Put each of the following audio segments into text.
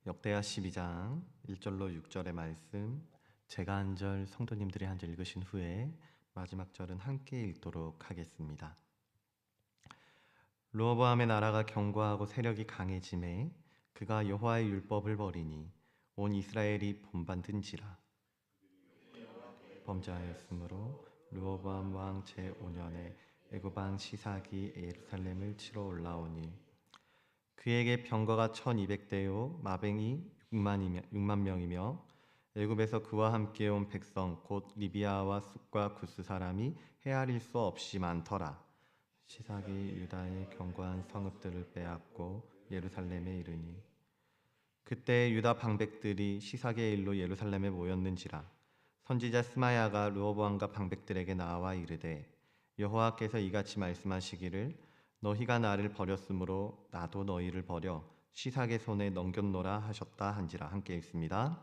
역대하 12장 1절로 6절의 말씀, 제가 한 절, 성도님들이 한 절 읽으신 후에 마지막 절은 함께 읽도록 하겠습니다. 르호보암의 나라가 견고하고 세력이 강해짐에 그가 여호와의 율법을 버리니 온 이스라엘이 본받은지라. 범죄하였으므로 르호보암 왕 제5년에 애굽 왕 시삭이 예루살렘을 치러 올라오니 그에게 병거가 1200대요 마병이 6만 명이며 애굽에서 그와 함께 온 백성 곧 리비아와 숫과 구스 사람이 헤아릴 수 없이 많더라. 시삭이 유다의 견고한 성읍들을 빼앗고 예루살렘에 이르니 그때 유다 방백들이 시삭의 일로 예루살렘에 모였는지라. 선지자 스마야가 르호보암과 방백들에게 나와 이르되 여호와께서 이같이 말씀하시기를 너희가 나를 버렸으므로 나도 너희를 버려 시삭의 손에 넘겼노라 하셨다 한지라. 함께 읽습니다.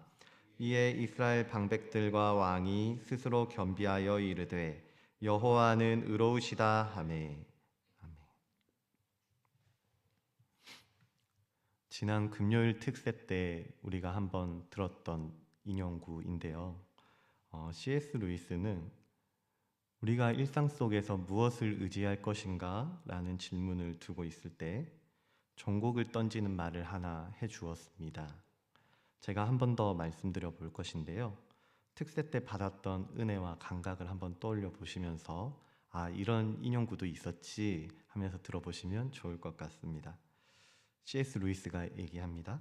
이에 이스라엘 방백들과 왕이 스스로 겸비하여 이르되 여호와는 의로우시다 하매. 아멘. 지난 금요일 특세 때 우리가 한번 들었던 인용구인데요. C.S. 루이스는 우리가 일상 속에서 무엇을 의지할 것인가? 라는 질문을 두고 있을 때 종곡을 던지는 말을 하나 해주었습니다. 제가 한 번 더 말씀드려 볼 것인데요. 특세 때 받았던 은혜와 감각을 한번 떠올려 보시면서 이런 인용구도 있었지 하면서 들어보시면 좋을 것 같습니다. C.S. 루이스가 얘기합니다.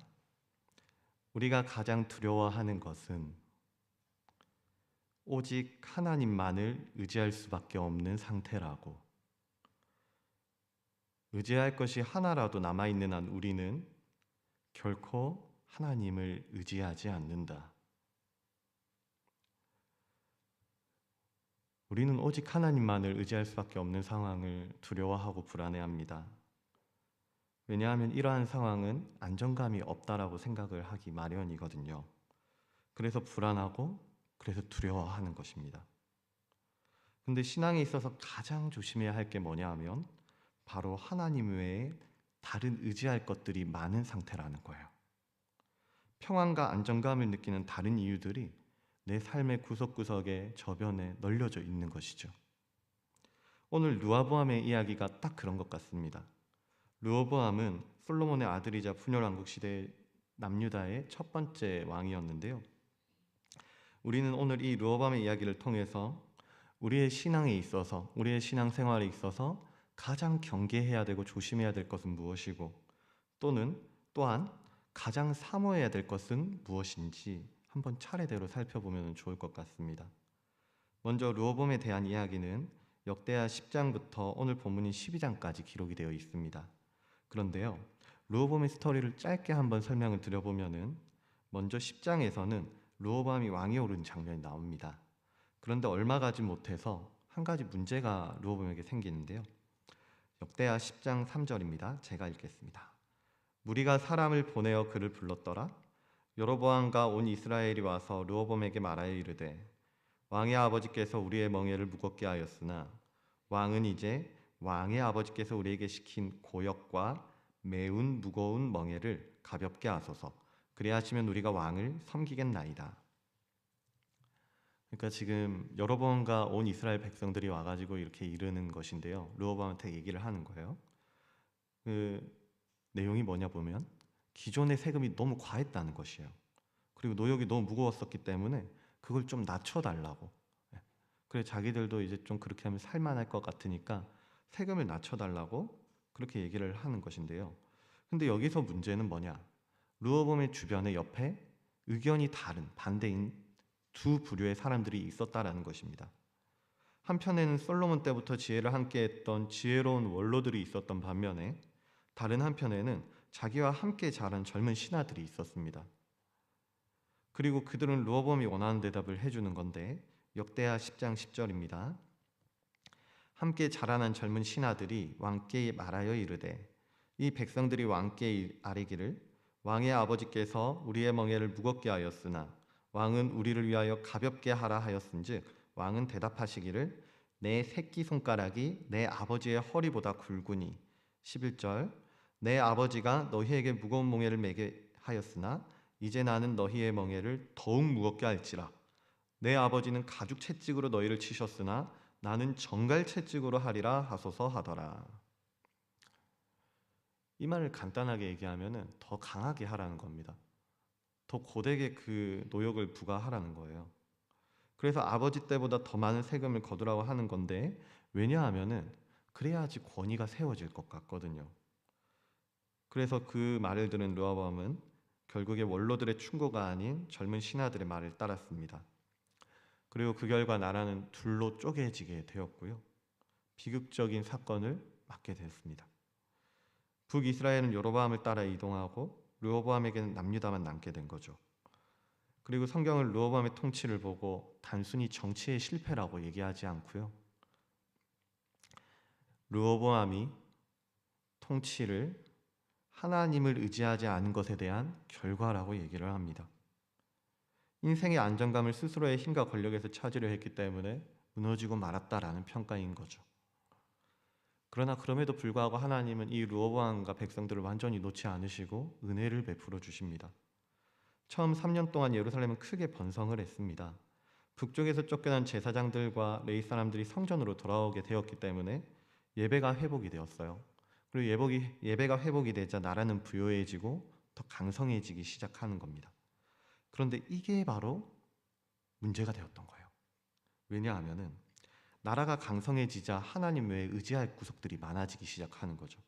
우리가 가장 두려워하는 것은 오직 하나님만을 의지할 수밖에 없는 상태라고. 의지할 것이 하나라도 남아있는 한 우리는 결코 하나님을 의지하지 않는다. 우리는 오직 하나님만을 의지할 수밖에 없는 상황을 두려워하고 불안해합니다. 왜냐하면 이러한 상황은 안정감이 없다라고 생각을 하기 마련이거든요. 그래서 불안하고 그래서 두려워하는 것입니다. 근데 신앙에 있어서 가장 조심해야 할 게 뭐냐 하면 바로 하나님 외에 다른 의지할 것들이 많은 상태라는 거예요. 평안과 안정감을 느끼는 다른 이유들이 내 삶의 구석구석에 저변에 널려져 있는 것이죠. 오늘 르호보암의 이야기가 딱 그런 것 같습니다. 르호보암은 솔로몬의 아들이자 분열왕국 시대 남유다의 첫 번째 왕이었는데요. 우리는 오늘 이 르호보암의 이야기를 통해서 우리의 신앙에 있어서, 우리의 신앙생활에 있어서 가장 경계해야 되고 조심해야 될 것은 무엇이고 또한 가장 사모해야 될 것은 무엇인지 한번 차례대로 살펴보면 좋을 것 같습니다. 먼저 르호보암에 대한 이야기는 역대하 10장부터 오늘 본문인 12장까지 기록이 되어 있습니다. 그런데요, 르호보암의 스토리를 짧게 한번 설명을 드려보면 먼저 10장에서는 르호보암이 왕이 오른 장면이 나옵니다. 그런데 얼마 가지 못해서 한 가지 문제가 르호보암에게 생기는데요. 역대하 10장 3절입니다. 제가 읽겠습니다. 무리가 사람을 보내어 그를 불렀더라. 여로보암과 온 이스라엘이 와서 르호보암에게 말하여 이르되 왕의 아버지께서 우리의 멍에를 무겁게 하였으나 왕은 이제 왕의 아버지께서 우리에게 시킨 고역과 매운 무거운 멍에를 가볍게 하소서. 그리하시면 우리가 왕을 섬기겠나이다. 그러니까 지금 여로보암과 온 이스라엘 백성들이 와가지고 이렇게 이르는 것인데요. 르호보암한테 얘기를 하는 거예요. 그 내용이 뭐냐 보면 기존의 세금이 너무 과했다는 것이에요. 그리고 노역이 너무 무거웠었기 때문에 그걸 좀 낮춰달라고. 그래 자기들도 이제 좀 그렇게 하면 살만할 것 같으니까 세금을 낮춰달라고 그렇게 얘기를 하는 것인데요. 근데 여기서 문제는 뭐냐? 르호보암의 주변에 옆에 의견이 다른 반대인 두 부류의 사람들이 있었다라는 것입니다. 한편에는 솔로몬 때부터 지혜를 함께했던 지혜로운 원로들이 있었던 반면에 다른 한편에는 자기와 함께 자란 젊은 신하들이 있었습니다. 그리고 그들은 르호보암이 원하는 대답을 해주는 건데 역대하 10장 10절입니다. 함께 자라난 젊은 신하들이 왕께 말하여 이르되 이 백성들이 왕께 아뢰기를 왕의 아버지께서 우리의 멍에를 무겁게 하였으나 왕은 우리를 위하여 가볍게 하라 하였은즉 왕은 대답하시기를 내 새끼손가락이 내 아버지의 허리보다 굵으니 11절 내 아버지가 너희에게 무거운 멍에를 매게 하였으나 이제 나는 너희의 멍에를 더욱 무겁게 할지라. 내 아버지는 가죽 채찍으로 너희를 치셨으나 나는 정갈 채찍으로 하리라 하소서 하더라. 이 말을 간단하게 얘기하면은 더 강하게 하라는 겁니다. 더 고되게 그 노역을 부과하라는 거예요. 그래서 아버지 때보다 더 많은 세금을 거두라고 하는 건데, 왜냐하면은 그래야지 권위가 세워질 것 같거든요. 그래서 그 말을 들은 르호보암은 결국에 원로들의 충고가 아닌 젊은 신하들의 말을 따랐습니다. 그리고 그 결과 나라는 둘로 쪼개지게 되었고요. 비극적인 사건을 맞게 되었습니다. 북이스라엘은 여로보암을 따라 이동하고 르호보암에게는 남유다만 남게 된 거죠. 그리고 성경은 르호보암의 통치를 보고 단순히 정치의 실패라고 얘기하지 않고요. 르호보암이 통치를 하나님을 의지하지 않은 것에 대한 결과라고 얘기를 합니다. 인생의 안정감을 스스로의 힘과 권력에서 찾으려 했기 때문에 무너지고 말았다라는 평가인 거죠. 그러나 그럼에도 불구하고 하나님은 이 르호보암과 백성들을 완전히 놓지 않으시고 은혜를 베풀어 주십니다. 처음 3년 동안 예루살렘은 크게 번성을 했습니다. 북쪽에서 쫓겨난 제사장들과 레위 사람들이 성전으로 돌아오게 되었기 때문에 예배가 회복이 되었어요. 그리고 예배가 회복이 되자 나라는 부요해지고 더 강성해지기 시작하는 겁니다. 그런데 이게 바로 문제가 되었던 거예요. 왜냐하면은 나라가 강성해지자 하나님 외에 의지할 구석들이 많아지기 시작하는 거죠.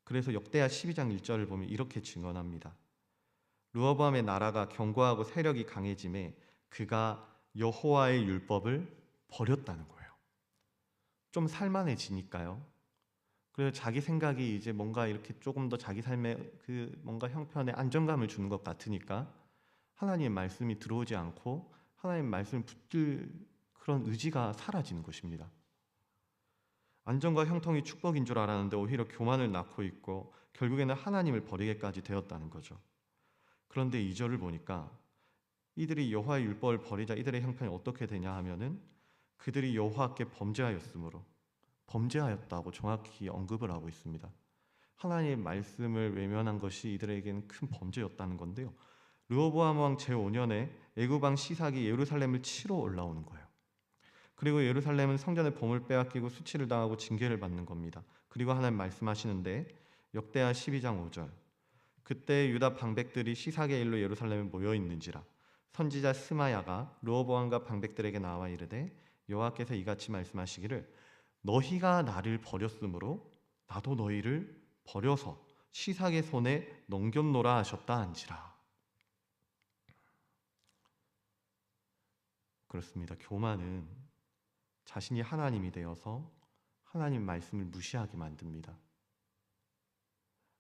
그래서 역대하 12장 1절을 보면 이렇게 증언합니다. 르호보암의 나라가 견고하고 세력이 강해짐에 그가 여호와의 율법을 버렸다는 거예요. 좀 살만해지니까요. 그래서 자기 생각이 이제 뭔가 이렇게 조금 더 자기 삶에 그 뭔가 형편에 안정감을 주는 것 같으니까 하나님의 말씀이 들어오지 않고 하나님의 말씀을 붙들 그런 의지가 사라지는 것입니다. 안정과 형통이 축복인 줄 알았는데 오히려 교만을 낳고 있고 결국에는 하나님을 버리게까지 되었다는 거죠. 그런데 2절을 보니까 이들이 여호와의 율법을 버리자 이들의 형편이 어떻게 되냐 하면은 그들이 여호와께 범죄하였다고 정확히 언급을 하고 있습니다. 하나님의 말씀을 외면한 것이 이들에게는 큰 범죄였다는 건데요. 르호보암 왕 제5년에 애굽 왕 시삭이 예루살렘을 치러 올라오는 거예요. 그리고 예루살렘은 성전의 보물 빼앗기고 수치를 당하고 징계를 받는 겁니다. 그리고 하나님 말씀하시는데 역대하 12장 5절 그때 유다 방백들이 시삭의 일로 예루살렘에 모여 있는지라 선지자 스마야가 르호보암과 방백들에게 나와 이르되 여호와께서 이같이 말씀하시기를 너희가 나를 버렸으므로 나도 너희를 버려서 시삭의 손에 넘겼노라 하셨다 한지라. 그렇습니다. 교만은 자신이 하나님이 되어서 하나님 말씀을 무시하게 만듭니다.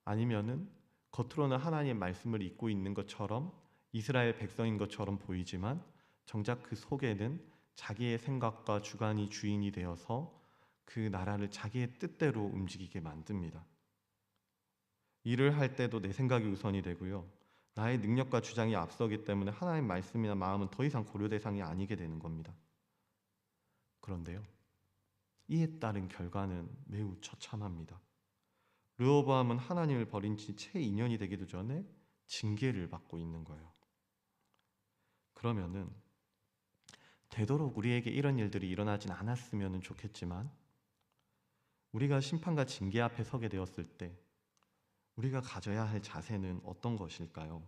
아니면은 겉으로는 하나님의 말씀을 잊고 있는 것처럼 이스라엘 백성인 것처럼 보이지만 정작 그 속에는 자기의 생각과 주관이 주인이 되어서 그 나라를 자기의 뜻대로 움직이게 만듭니다. 일을 할 때도 내 생각이 우선이 되고요. 나의 능력과 주장이 앞서기 때문에 하나님의 말씀이나 마음은 더 이상 고려 대상이 아니게 되는 겁니다. 그런데요. 이에 따른 결과는 매우 처참합니다. 르호보암은 하나님을 버린 지 채 2년이 되기도 전에 징계를 받고 있는 거예요. 그러면은 되도록 우리에게 이런 일들이 일어나진 않았으면 좋겠지만 우리가 심판과 징계 앞에 서게 되었을 때 우리가 가져야 할 자세는 어떤 것일까요?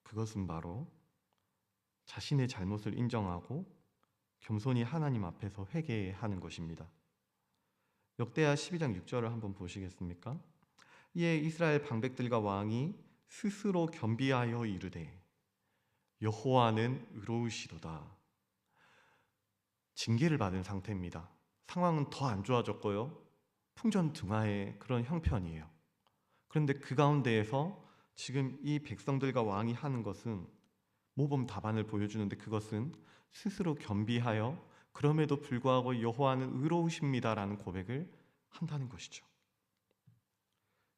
그것은 바로 자신의 잘못을 인정하고 겸손히 하나님 앞에서 회개하는 것입니다. 역대하 12장 6절을 한번 보시겠습니까? 이에 이스라엘 방백들과 왕이 스스로 겸비하여 이르되 여호와는 의로우시도다. 징계를 받은 상태입니다. 상황은 더 안 좋아졌고요. 풍전등화의 그런 형편이에요. 그런데 그 가운데에서 지금 이 백성들과 왕이 하는 것은 모범 답안을 보여주는데 그것은 스스로 겸비하여 그럼에도 불구하고 여호와는 의로우십니다라는 고백을 한다는 것이죠.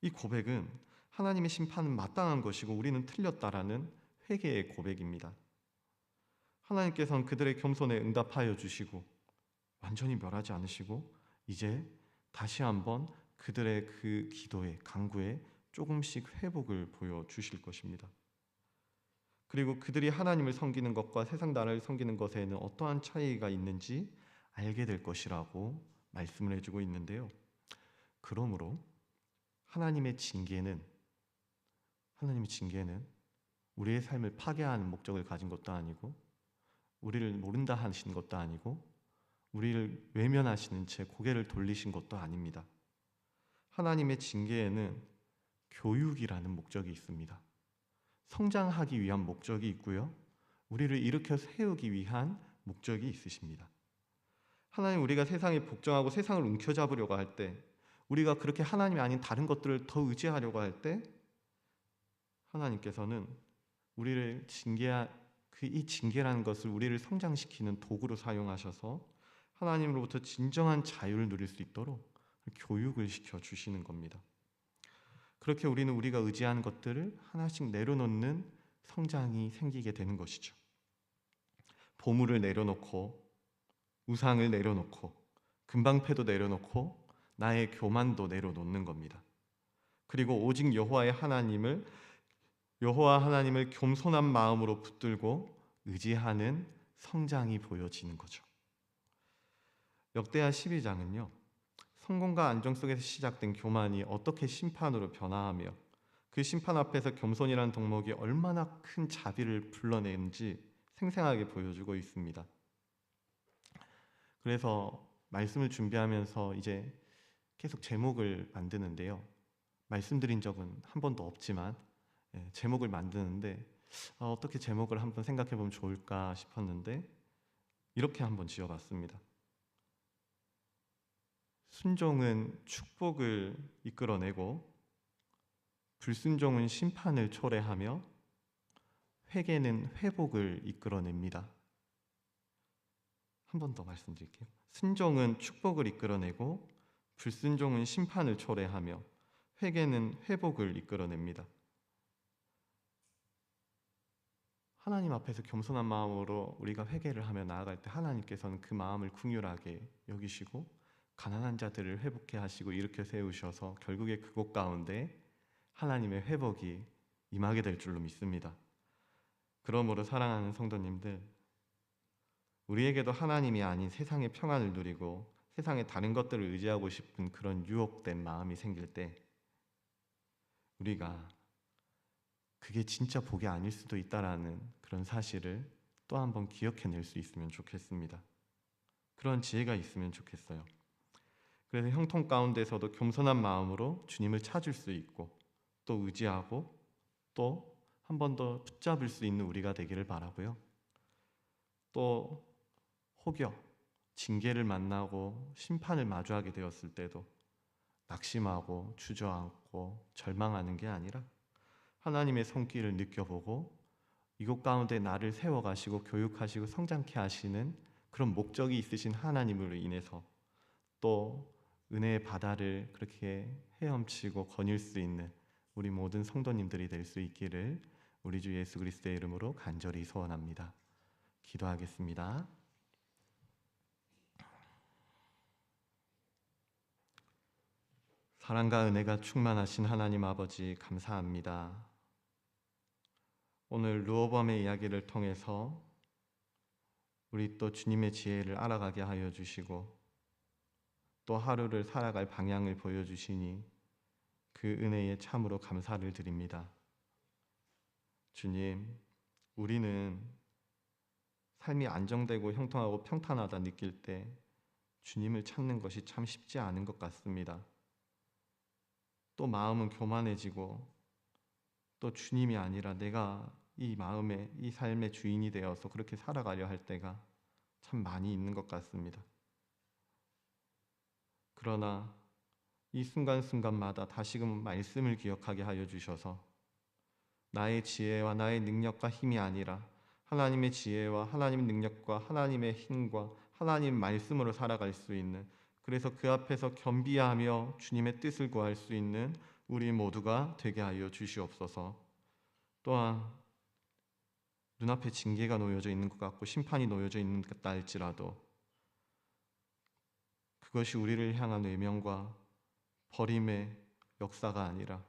이 고백은 하나님의 심판은 마땅한 것이고 우리는 틀렸다라는 회개의 고백입니다. 하나님께서는 그들의 겸손에 응답하여 주시고 완전히 멸하지 않으시고 이제 다시 한번 그들의 그 기도에, 간구에 조금씩 회복을 보여주실 것입니다. 그리고 그들이 하나님을 섬기는 것과 세상 나라를 섬기는 것에는 어떠한 차이가 있는지 알게 될 것이라고 말씀을 해주고 있는데요. 그러므로 하나님의 징계는 우리의 삶을 파괴하는 목적을 가진 것도 아니고, 우리를 모른다 하신 것도 아니고, 우리를 외면하시는 채 고개를 돌리신 것도 아닙니다. 하나님의 징계에는 교육이라는 목적이 있습니다. 성장하기 위한 목적이 있고요, 우리를 일으켜 세우기 위한 목적이 있으십니다. 하나님, 우리가 세상에 복종하고 세상을 움켜잡으려고 할 때, 우리가 그렇게 하나님이 아닌 다른 것들을 더 의지하려고 할 때, 하나님께서는 우리를 이 징계라는 것을 우리를 성장시키는 도구로 사용하셔서 하나님으로부터 진정한 자유를 누릴 수 있도록 교육을 시켜주시는 겁니다. 그렇게 우리는 우리가 의지하는 것들을 하나씩 내려놓는 성장이 생기게 되는 것이죠. 보물을 내려놓고, 우상을 내려놓고, 금방패도 내려놓고, 나의 교만도 내려놓는 겁니다. 그리고 오직 여호와 하나님을 겸손한 마음으로 붙들고 의지하는 성장이 보여지는 거죠. 역대하 12장은요, 성공과 안정 속에서 시작된 교만이 어떻게 심판으로 변화하며 그 심판 앞에서 겸손이라는 덕목이 얼마나 큰 자비를 불러내는지 생생하게 보여주고 있습니다. 그래서 말씀을 준비하면서 이제 계속 제목을 만드는데요, 말씀드린 적은 한 번도 없지만 제목을 만드는데 어떻게 제목을 한번 생각해 보면 좋을까 싶었는데 이렇게 한번 지어봤습니다. 순종은 축복을 이끌어내고, 불순종은 심판을 초래하며, 회개는 회복을 이끌어냅니다. 한 번 더 말씀드릴게요. 순종은 축복을 이끌어내고, 불순종은 심판을 초래하며, 회개는 회복을 이끌어냅니다. 하나님 앞에서 겸손한 마음으로 우리가 회개를 하며 나아갈 때 하나님께서는 그 마음을 긍휼하게 여기시고 가난한 자들을 회복해 하시고 일으켜 세우셔서 결국에 그곳 가운데 하나님의 회복이 임하게 될 줄로 믿습니다. 그러므로 사랑하는 성도님들, 우리에게도 하나님이 아닌 세상의 평안을 누리고 세상의 다른 것들을 의지하고 싶은 그런 유혹된 마음이 생길 때 우리가 그게 진짜 복이 아닐 수도 있다라는 그런 사실을 또 한번 기억해낼 수 있으면 좋겠습니다. 그런 지혜가 있으면 좋겠어요. 그래서 형통 가운데서도 겸손한 마음으로 주님을 찾을 수 있고 또 의지하고 또 한 번 더 붙잡을 수 있는 우리가 되기를 바라고요. 또 혹여 징계를 만나고 심판을 마주하게 되었을 때도 낙심하고 주저앉고 절망하는 게 아니라 하나님의 손길을 느껴보고 이곳 가운데 나를 세워가시고 교육하시고 성장케 하시는 그런 목적이 있으신 하나님으로 인해서 또 은혜의 바다를 그렇게 헤엄치고 거닐 수 있는 우리 모든 성도님들이 될 수 있기를 우리 주 예수 그리스도의 이름으로 간절히 소원합니다. 기도하겠습니다. 사랑과 은혜가 충만하신 하나님 아버지, 감사합니다. 오늘 르호보암의 이야기를 통해서 우리 또 주님의 지혜를 알아가게 하여 주시고 또 하루를 살아갈 방향을 보여주시니 그 은혜에 참으로 감사를 드립니다. 주님, 우리는 삶이 안정되고 형통하고 평탄하다 느낄 때 주님을 찾는 것이 참 쉽지 않은 것 같습니다. 또 마음은 교만해지고 또 주님이 아니라 내가 이 마음의 이 삶의 주인이 되어서 그렇게 살아가려 할 때가 참 많이 있는 것 같습니다. 그러나 이 순간순간마다 다시금 말씀을 기억하게 하여 주셔서 나의 지혜와 나의 능력과 힘이 아니라 하나님의 지혜와 하나님의 능력과 하나님의 힘과 하나님 말씀으로 살아갈 수 있는, 그래서 그 앞에서 겸비하며 주님의 뜻을 구할 수 있는 우리 모두가 되게 하여 주시옵소서. 또한 눈앞에 징계가 놓여져 있는 것 같고 심판이 놓여져 있는 것 같다 할지라도 그것이 우리를 향한 외면과 버림의 역사가 아니라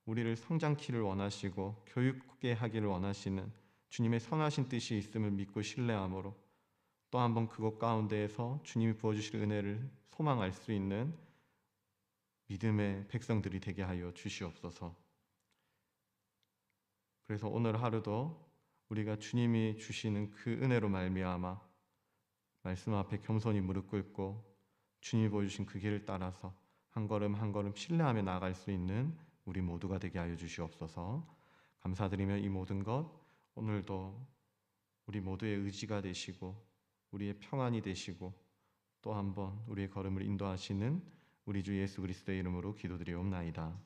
우리를 성장키를 원하시고 교육게 하기를 원하시는 주님의 선하신 뜻이 있음을 믿고 신뢰함으로 또 한 번 그것 가운데에서 주님이 부어주실 은혜를 소망할 수 있는 믿음의 백성들이 되게 하여 주시옵소서. 그래서 오늘 하루도 우리가 주님이 주시는 그 은혜로 말미암아 말씀 앞에 겸손히 무릎 꿇고 주님이 보여주신 그 길을 따라서 한 걸음 한 걸음 신뢰하며 나아갈 수 있는 우리 모두가 되게 하여 주시옵소서. 감사드리며 이 모든 것 오늘도 우리 모두의 의지가 되시고 우리의 평안이 되시고 또 한 번 우리의 걸음을 인도하시는 우리 주 예수 그리스도의 이름으로 기도드리옵나이다.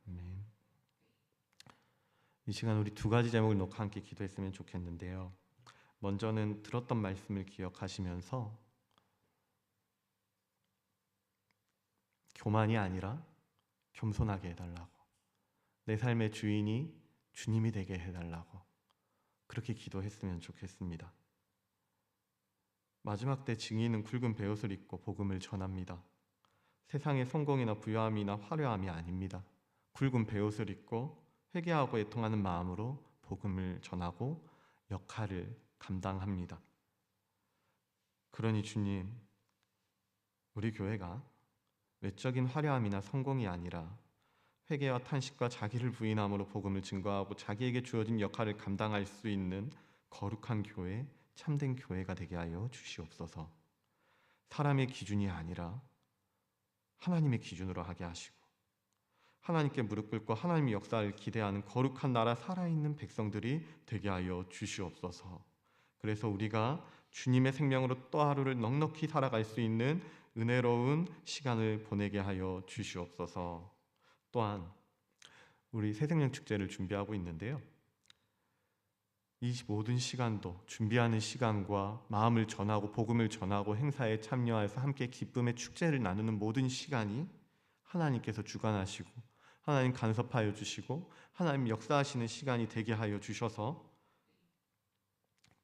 아멘. 이 시간 우리 두 가지 제목을 놓고 함께 기도했으면 좋겠는데요. 먼저는 들었던 말씀을 기억하시면서 교만이 아니라 겸손하게 해달라고, 내 삶의 주인이 주님이 되게 해달라고 그렇게 기도했으면 좋겠습니다. 마지막 때 증인은 굵은 베옷을 입고 복음을 전합니다. 세상의 성공이나 부유함이나 화려함이 아닙니다. 굵은 베옷을 입고 회개하고 애통하는 마음으로 복음을 전하고 역할을 감당합니다. 그러니 주님, 우리 교회가 외적인 화려함이나 성공이 아니라 회개와 탄식과 자기를 부인함으로 복음을 증거하고 자기에게 주어진 역할을 감당할 수 있는 거룩한 교회, 참된 교회가 되게 하여 주시옵소서. 사람의 기준이 아니라 하나님의 기준으로 하게 하시고 하나님께 무릎 꿇고 하나님의 역사를 기대하는 거룩한 나라 살아있는 백성들이 되게 하여 주시옵소서. 그래서 우리가 주님의 생명으로 또 하루를 넉넉히 살아갈 수 있는 은혜로운 시간을 보내게 하여 주시옵소서. 또한 우리 새생명 축제를 준비하고 있는데요. 이 모든 시간도 준비하는 시간과 마음을 전하고 복음을 전하고 행사에 참여해서 함께 기쁨의 축제를 나누는 모든 시간이 하나님께서 주관하시고 하나님 간섭하여 주시고 하나님 역사하시는 시간이 되게 하여 주셔서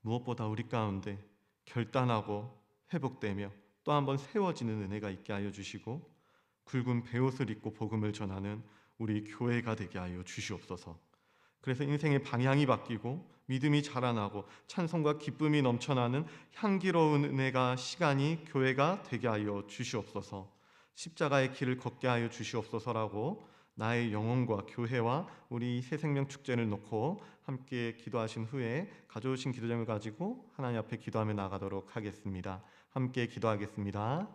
무엇보다 우리 가운데 결단하고 회복되며 또 한 번 세워지는 은혜가 있게 하여 주시고 굵은 베옷을 입고 복음을 전하는 우리 교회가 되게 하여 주시옵소서. 그래서 인생의 방향이 바뀌고 믿음이 자라나고 찬송과 기쁨이 넘쳐나는 향기로운 은혜가 시간이 교회가 되게 하여 주시옵소서. 십자가의 길을 걷게 하여 주시옵소서라고 나의 영혼과 교회와 우리 새생명 축제를 놓고 함께 기도하신 후에 가져오신 기도점을 가지고 하나님 앞에 기도하며 나가도록 하겠습니다. 함께 기도하겠습니다.